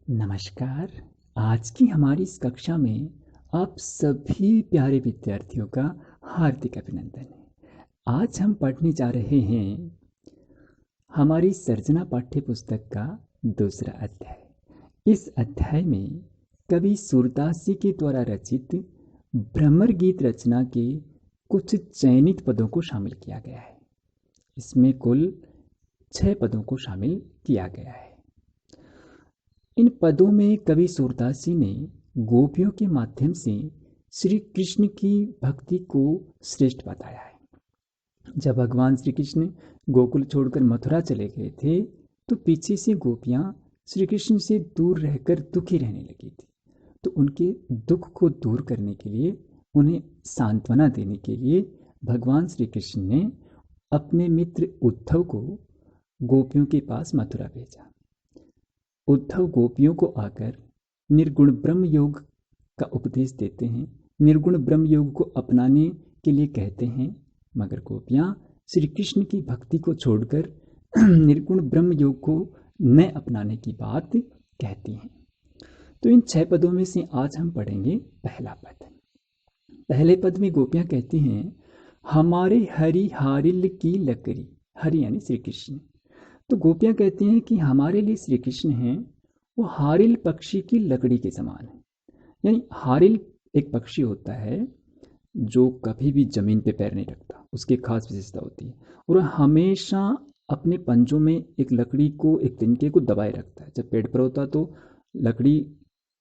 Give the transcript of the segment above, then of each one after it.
नमस्कार। आज की हमारी इस कक्षा में आप सभी प्यारे विद्यार्थियों का हार्दिक अभिनंदन है। आज हम पढ़ने जा रहे हैं हमारी सर्जना पाठ्य पुस्तक का दूसरा अध्याय। इस अध्याय में कवि सूरदास जी के द्वारा रचित भ्रमर गीत रचना के कुछ चयनित पदों को शामिल किया गया है। इसमें कुल 6 पदों को शामिल किया गया है। इन पदों में कवि सूरदास जी ने गोपियों के माध्यम से श्री कृष्ण की भक्ति को श्रेष्ठ बताया है। जब भगवान श्री कृष्ण गोकुल छोड़कर मथुरा चले गए थे तो पीछे से गोपियां श्री कृष्ण से दूर रहकर दुखी रहने लगी थी। तो उनके दुख को दूर करने के लिए, उन्हें सांत्वना देने के लिए भगवान श्री कृष्ण ने अपने मित्र उद्धव को गोपियों के पास मथुरा भेजा। उद्धव गोपियों को आकर निर्गुण ब्रह्म योग का उपदेश देते हैं, निर्गुण ब्रह्म योग को अपनाने के लिए कहते हैं, मगर गोपियां श्री कृष्ण की भक्ति को छोड़कर निर्गुण ब्रह्म योग को न अपनाने की बात कहती हैं। तो इन 6 पदों में से आज हम पढ़ेंगे पहला पद। पहले पद में गोपियां कहती हैं, हमारे हरि हारिल की लकड़ी। हरि यानी श्री कृष्ण। तो गोपियां कहती हैं कि हमारे लिए श्री कृष्ण हैं वो हारिल पक्षी की लकड़ी के समान है। यानी हारिल एक पक्षी होता है जो कभी भी जमीन पे पैर नहीं रखता, उसकी खास विशेषता होती है, और हमेशा अपने पंजों में एक लकड़ी को, एक तिनके को दबाए रखता है। जब पेड़ पर होता तो लकड़ी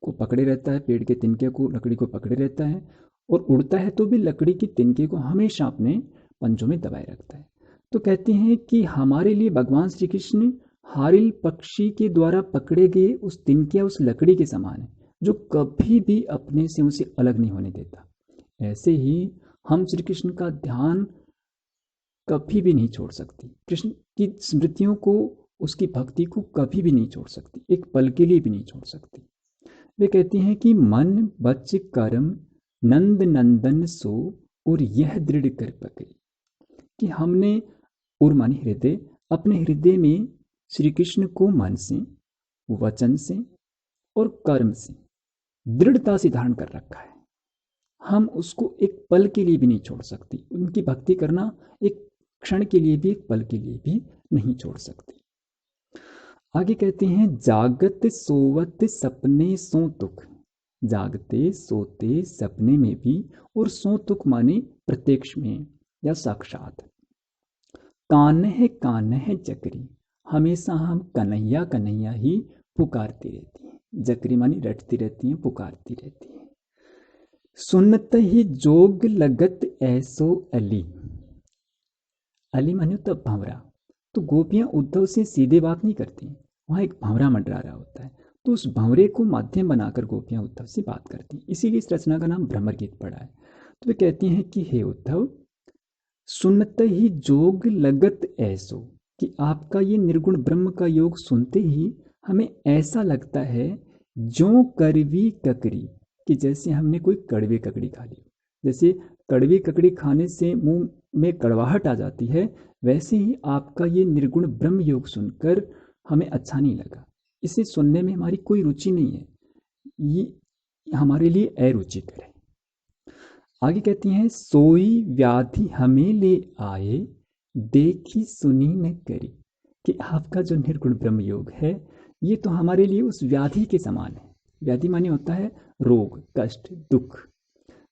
को पकड़े रहता है, पेड़ के तिनके को, लकड़ी को पकड़े रहता है, और उड़ता है तो भी लकड़ी की तिनके को हमेशा अपने पंजों में दबाए रखता है। तो कहते हैं कि हमारे लिए भगवान श्री कृष्ण हारिल पक्षी के द्वारा पकड़े गए उस तिनके, उस लकड़ी के समान है जो कभी भी अपने से उसे अलग नहीं होने देता। ऐसे ही हम श्री कृष्ण का ध्यान कभी भी नहीं छोड़ सकती, कृष्ण की स्मृतियों को, उसकी भक्ति को कभी भी नहीं छोड़ सकती, एक पल के लिए भी नहीं छोड़ सकती। वे कहती हैं कि मन बच करम नंद नंदन सो और यह दृढ़ कर पकड़ी, कि हमने, और मानी हृदय, अपने हृदय में श्री कृष्ण को मन से, वचन से और कर्म से दृढ़ता से धारण कर रखा है। हम उसको एक पल के लिए भी नहीं छोड़ सकती। उनकी भक्ति करना एक क्षण के लिए भी, एक पल के लिए भी नहीं छोड़ सकती। आगे कहते हैं, जागत सोवत सपने सो तुक। जागते सोते सपने में भी, और सो तुक माने प्रत्यक्ष में या साक्षात। कान्ह जकरी, हमेशा हम कन्हैया कन्हैया ही पुकारती रहती हैं। जकरी मानी रटती रहती हैं, पुकारती रहती हैं। सुनत ही जोग लगत ऐसो अली। अली माने तो भंवरा। तो गोपियां उद्धव से सीधे बात नहीं करती, वहां एक भंवरा मंडरा रहा होता है, तो उस भंवरे को माध्यम बनाकर गोपियां उद्धव से बात करती हैं। इसीलिए इस रचना का नाम भ्रमर गीत पड़ा है। तो वे कहती हैं कि हे उद्धव, सुनत ही जोग लगत ऐसो, कि आपका ये निर्गुण ब्रह्म का योग सुनते ही हमें ऐसा लगता है जो करवी ककड़ी, कि जैसे हमने कोई कड़वी ककड़ी खा ली। जैसे कड़वी ककड़ी खाने से मुंह में कड़वाहट आ जाती है, वैसे ही आपका ये निर्गुण ब्रह्म योग सुनकर हमें अच्छा नहीं लगा। इसे सुनने में हमारी कोई रुचि नहीं है, ये हमारे लिए अरुचिकर है। आगे कहती हैं, सोई व्याधि हमें ले आए देखी सुनी न करी, कि आपका जो निर्गुण ब्रह्म योग है ये तो हमारे लिए उस व्याधि के समान है। व्याधि माने होता है रोग, कष्ट, दुख।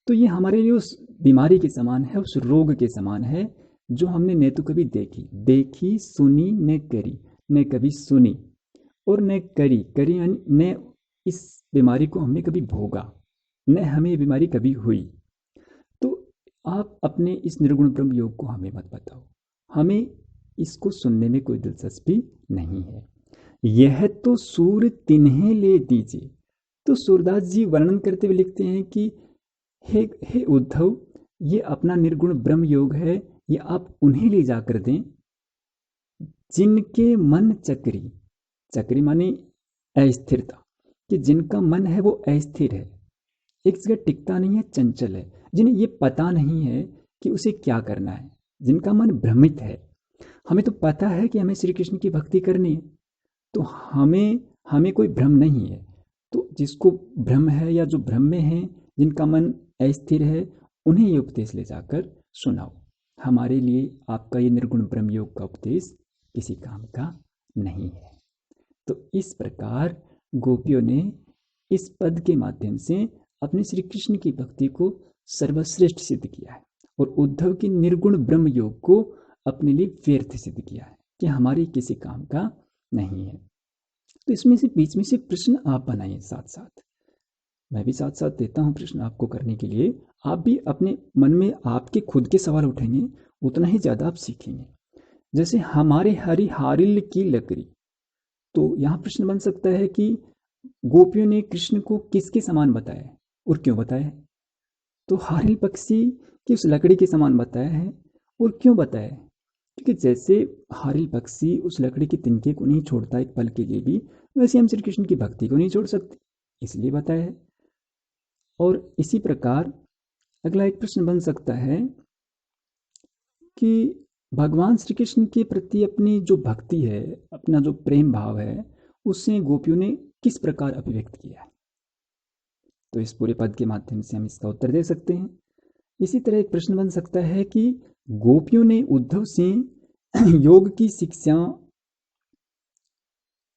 तो ये हमारे लिए उस बीमारी के समान है, उस रोग के समान है जो हमने न तो कभी देखी सुनी न करी, न कभी सुनी और न करी न इस बीमारी को हमने कभी भोगा, न हमें ये बीमारी कभी हुई। तो आप अपने इस निर्गुण ब्रह्म योग को हमें मत बताओ, हमें इसको सुनने में कोई दिलचस्पी नहीं है। यह तो सूर तिन्हें ले दीजिए। तो सूरदास जी वर्णन करते हुए लिखते हैं कि हे उद्धव, ये अपना निर्गुण ब्रह्म योग है, ये आप उन्हें ले जाकर दें जिनके मन चक्री, चक्री माने अस्थिरता, कि जिनका मन है वो अस्थिर है, एक जगह टिकता नहीं है, चंचल है, जिन्हें ये पता नहीं है कि उसे क्या करना है, जिनका मन भ्रमित है। हमें तो पता है कि हमें श्री कृष्ण की भक्ति करनी है, तो हमें हमें कोई भ्रम नहीं है। तो जिसको भ्रम है या जो भ्रम में है, जिनका मन अस्थिर है, उन्हें ये उपदेश ले जाकर सुनाओ। हमारे लिए आपका ये निर्गुण ब्रह्म योग का उपदेश किसी काम का नहीं है। तो इस प्रकार गोपियों ने इस पद के माध्यम से अपने श्री कृष्ण की भक्ति को सर्वश्रेष्ठ सिद्ध किया है और उद्धव की निर्गुण ब्रह्म योग को अपने लिए व्यर्थ सिद्ध किया है कि हमारी किसी काम का नहीं है। तो इसमें से बीच में से प्रश्न आप बनाइए, साथ साथ मैं भी साथ साथ देता हूँ प्रश्न आपको करने के लिए। आप भी अपने मन में आपके खुद के सवाल उठेंगे, उतना ही ज़्यादा आप सीखेंगे। जैसे हमारे हरि हारिल की लकड़ी, तो यहाँ प्रश्न बन सकता है कि गोपियों ने कृष्ण को किसके समान बताया है और क्यों बताया है। तो हारिल पक्षी की उस लकड़ी के समान बताया है और क्यों बताया है, क्योंकि जैसे हारिल पक्षी उस लकड़ी के तिनके को नहीं छोड़ता एक पल के लिए भी, वैसे हम श्री कृष्ण की भक्ति को नहीं छोड़ सकते, इसलिए बताया है। और इसी प्रकार अगला एक प्रश्न बन सकता है कि भगवान श्री कृष्ण के प्रति अपनी जो भक्ति है, अपना जो प्रेम भाव है, उससे गोपियों ने किस प्रकार अभिव्यक्त किया है। तो इस पूरे पद के माध्यम से हम इसका उत्तर दे सकते हैं। इसी तरह एक प्रश्न बन सकता है कि गोपियों ने उद्धव से योग की शिक्षा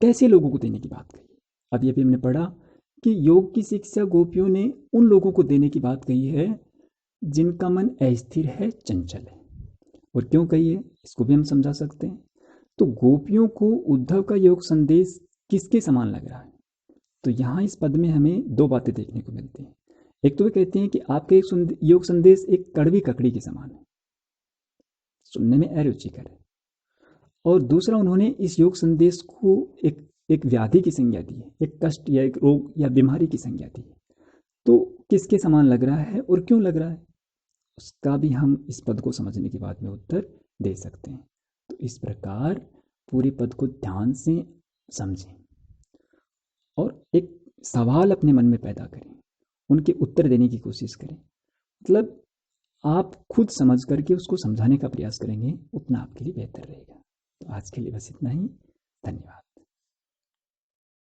कैसे लोगों को देने की बात कही। अभी अभी हमने पढ़ा कि योग की शिक्षा गोपियों ने उन लोगों को देने की बात कही है जिनका मन अस्थिर है, चंचल है। और क्यों कही है, इसको भी हम समझा सकते हैं। तो गोपियों को उद्धव का योग संदेश किसके समान लग रहा है। तो यहाँ इस पद में हमें दो बातें देखने को मिलती हैं। एक तो वे कहते हैं कि आपका एक योग संदेश एक कड़वी ककड़ी के समान है, सुनने में अरुचिकर है। और दूसरा, उन्होंने इस योग संदेश को एक व्याधि की संज्ञा दी है, एक कष्ट या एक रोग या बीमारी की संज्ञा दी है। तो किसके समान लग रहा है और क्यों लग रहा है, उसका भी हम इस पद को समझने के बाद में उत्तर दे सकते हैं। तो इस प्रकार पूरे पद को ध्यान से समझें और एक सवाल अपने मन में पैदा करें, उनके उत्तर देने की कोशिश करें। मतलब आप खुद समझ करके उसको समझाने का प्रयास करेंगे, उतना आपके लिए बेहतर रहेगा। तो आज के लिए बस इतना ही। धन्यवाद।